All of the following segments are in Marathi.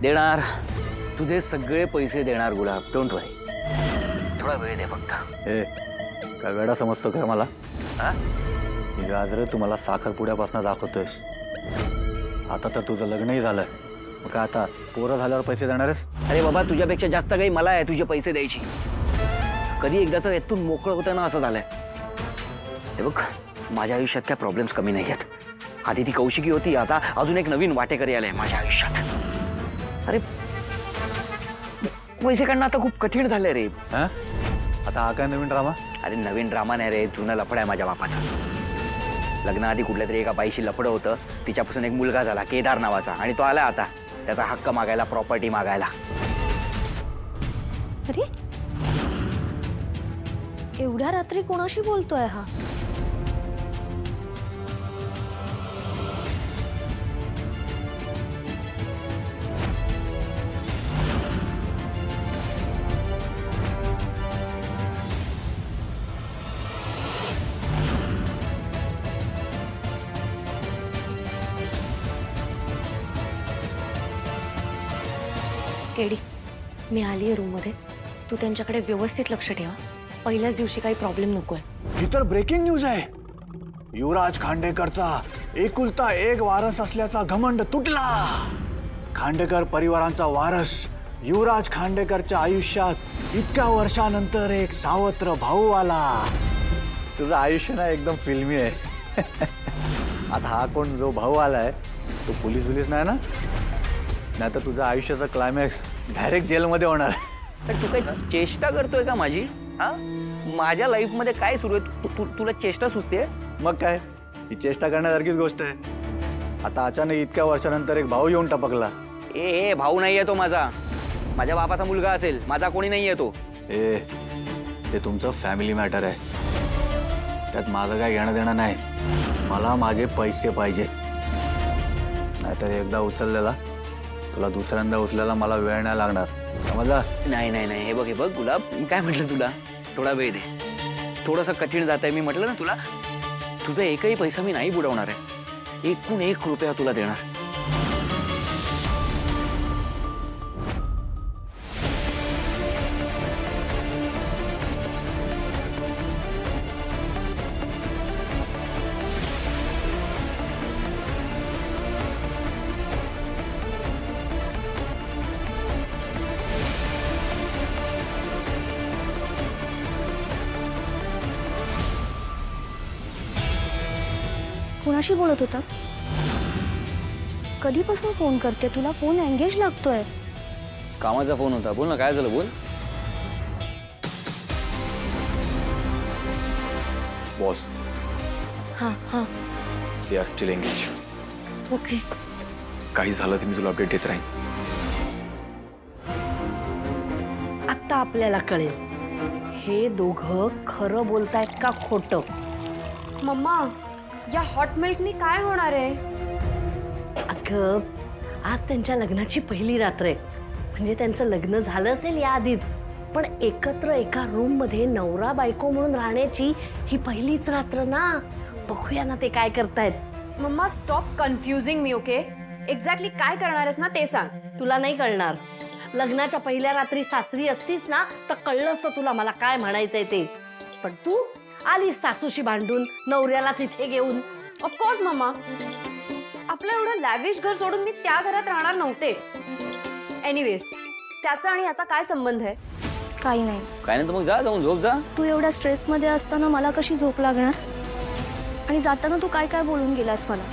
देणार, तुझे सगळे पैसे देणार गुलाब, डोंट वरी. थोडा वेळ दे फक्त. ए काय वेडा समजतो का मला? गाजरे तुम्हाला साखरपुड्यापासून दाखवतोयस. आता तर तुझं लग्नही झालंय, मग काय आता पोरं झाल्यावर पैसे देणारच? अरे बाबा, तुझ्यापेक्षा जास्त काही मला आहे तुझे पैसे द्यायची. कधी एकदाच यातून मोकळं होतं ना असं झालंय. हे बघ, माझ्या आयुष्यात काय प्रॉब्लेम्स कमी नाही आहेत. आधी ती कौशिकी होती, आता अजून एक नवीन वाटेकरी आलाय माझ्या आयुष्यात. अरे पैसे काढणं आता खूप कठीण झालंय रे. आता हा काय नवीन ड्रामा? अरे नवीन ड्रामा नाही रे, जुनं लफड आहे माझ्या बापाचं. लग्नाआधी कुठल्या तरी एका बाईशी लफडं होतं, तिच्यापासून एक मुलगा झाला केदार नावाचा, आणि तो आला आता त्याचा हक्क मागायला, प्रॉपर्टी मागायला. अरे एवढ्या रात्री कोणाशी बोलतोय हा? केडी, मी आली आहे रूममध्ये. तू त्यांच्याकडे व्यवस्थित लक्ष ठेवा. पहिल्याच दिवशी काही प्रॉब्लेम नकोय. ही तर ब्रेकिंग न्यूज आहे. युवराज खांडेकरचा एकुलता एक वारस असल्याचा घमंड तुटला. खांडेकर परिवारांचा वारस युवराज खांडेकरच्या आयुष्यात इतक्या वर्षानंतर एक सावत्र भाऊ आला. तुझं आयुष्य ना एकदम फिल्मी आहे. आता हा कोण जो भाऊ आलाय तो पोलीस नाही ना? नाही तर तुझं आयुष्याचा क्लायमॅक्स डायरेक्ट जेलमध्ये होणार. तर तू काही चेष्टा करतोय का माझी? हा, माझ्या लाईफ मध्ये काय सुरू आहे? तुला चेष्टा सुचते? मग काय, ही चेष्टा करण्यासारखीच गोष्ट आहे. आता अचानक इतक्या वर्षानंतर एक भाऊ येऊन टपकला. ए भाऊ नाहीये तो माझा. माझ्या बापाचा मुलगा असेल, माझा कोणी नाहीये तो. ते तुमचं फॅमिली मॅटर आहे. त्यात माझं काय घेणं देणं नाही. मला माझे पैसे पाहिजे. नाहीतर एकदा उचललेला तुला दुसऱ्यांदा उचलायला मला वेळ नाही लागणार, समजला? नाही नाही नाही, हे बघ गुलाब, मी काय म्हटलं तुला, थोडा वेळ दे. थोडंसं कठीण जात आहे. मी म्हटलं ना तुला, तुझा एकही पैसा मी नाही बुडवणार आहे. एकूण एक रुपया तुला देणार. कोणाशी बोलत होतास? कधीपासून फोन करते तुला? फोन एंगेज लागतोय. कामाचा फोन होता. बोल ना, काय झालं? बोल. बॉस, हां हां, they are still engage. Okay. काही झालं तर मी तुला अपडेट देत राहीन. आता आपल्याला कळेल हे दोघं खरं बोलतायत का खोटं. मम्मा, या हॉट मिल्कनी काय होणार आहे? अगं, आज त्यांच्या लग्नाची पहिली रात्र आहे. म्हणजे त्यांचं लग्न झालं असेल याआधीच, पण एकत्र एका रूम मध्ये नवरा बायको म्हणून राहण्याची ही पहिलीच रात्र ना. बघूया ना ते काय करतायत. मम्मा, स्टॉप कन्फ्युजिंग मी. ओके, एक्झॅक्टली काय करणार आहेस ना ते सांग. तुला नाही कळणार. लग्नाच्या पहिल्या रात्री सासरी असतीस ना तर कळलं असतं तुला मला काय म्हणायचंय ते. पण तू आलीस सासूशी भांडून, नवऱ्यालाच इथे घेऊन. ऑफकोर्स मम्मा, आपलं एवढं लॅविश घर सोडून मी त्या घरात राहणार नव्हते. एनिवेज, त्याचा आणि याचा काय संबंध आहे? काही नाही. काय नाही तर मग जा, जाऊन झोप जा. तू एवढ्या स्ट्रेसमध्ये असताना मला कशी झोप लागणार? आणि जाताना तू काय काय बोलून गेलास मला.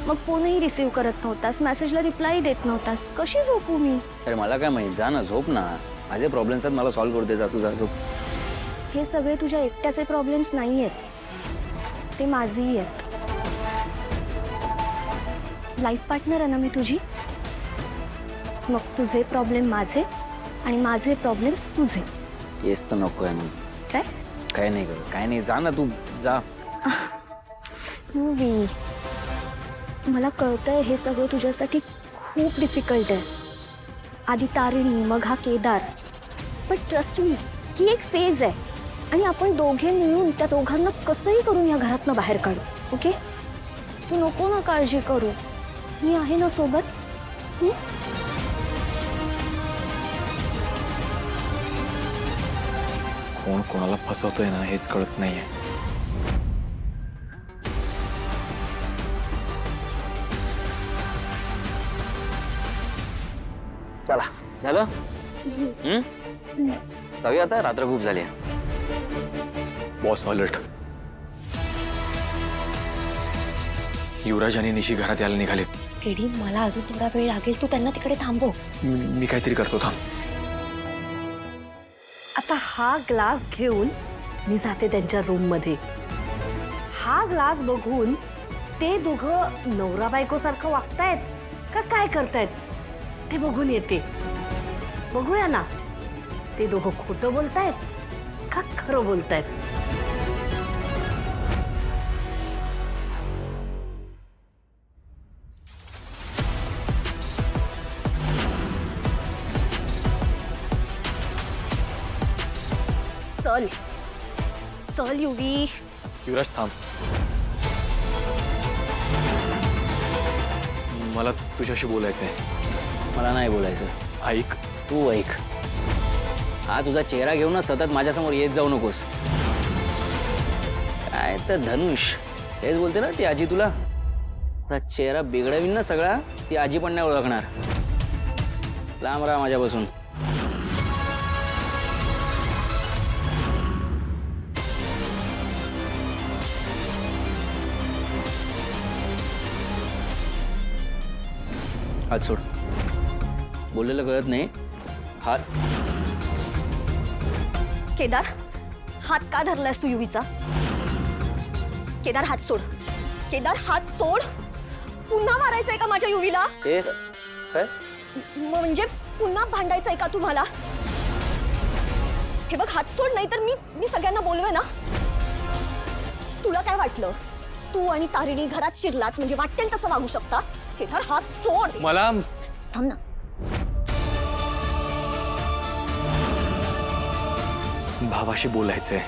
मग फोनही रिसीव्ह करत नव्हतास, मेसेजला रिप्लाय देत नव्हतास. कशी झोपू मी? अरे मला काय माहित, जा ना, झोप ना. माझे प्रॉब्लेम्स आहेत, मला सॉल्व्ह करू दे. जा, तू जा, झोप. हे सगळे तुझ्या एकट्याचे प्रॉब्लेम्स नाही आहेत, ते माझेही आहेत. लाईफ पार्टनर आहे ना मी तुझी. मग तुझे प्रॉब्लेम माझे आणि माझे प्रॉब्लेम्स तुझे. येस तर नको आहे मग. काय काय नाही कर, काय नाही. जा ना तू, जा. मूवी, मला कळतंय हे सगळं तुझ्यासाठी खूप डिफिकल्ट आहे. आधी तारिणी, मग हा केदार. पण ट्रस्ट मी, ही एक फेज आहे आणि आपण दोघे मिळून त्या दोघांना कसंही करून या घरातनं बाहेर काढू. ओके, तू नको ना काळजी करू, मी आहे ना सोबत. कोण कोणाला फसवतोय ना हेच कळत नाहीये. चला झालं. जाऊया आता, रात्र खूप झाली. Boss alert. युवराज आणि निशी घरात यायला निघालेत. केडी, मला अजून थोडा वेळ लागेल, तू त्यांना तिकडे थांबव. मी काहीतरी करतो, थांब. आता हा ग्लास घेऊन मी जाते त्यांच्या रूम मध्ये. हा ग्लास बघून ते दोघं नवरा बायको सारखं वागतायत का काय करतायत ते बघून येते. बघूया ना, ते दोघं खोटं बोलतायत का खरं बोलतायत. चल चल युवी. युवराज थांब. मला तुझ्याशी बोलायचंय. मला नाही बोलायचं. ऐक. तू ऐक. हा तुझा चेहरा घेऊनच सतत माझ्यासमोर येत जाऊ नकोस. काय तर धनुष हेच बोलते ना, ती आजी तुला तुझा चेहरा बिघडवीन ना सगळा. ती आजी पण नाही ओळखणार. लांब राहा माझ्यापासून. हात सोड. बोललेलं कळत नाही. हात. केदार, हात का धरलायस तू युवीचा? केदार, हात सोड. केदार, हात सोड. पुन्हा मारायचंय का माझ्या युवीला? ए काय? म्हणजे पुन्हा भांडायचंय का तुम्हाला? हे बघ, हात सोड, नाही तर मी सगळ्यांना बोलवे ना. तुला काय वाटलं, तू आणि तारिणी घरात शिरलात म्हणजे वाटेल तसं वागू शकता? केदार, हात सोड. मला थांब ना. भावाशी बोलायचंय.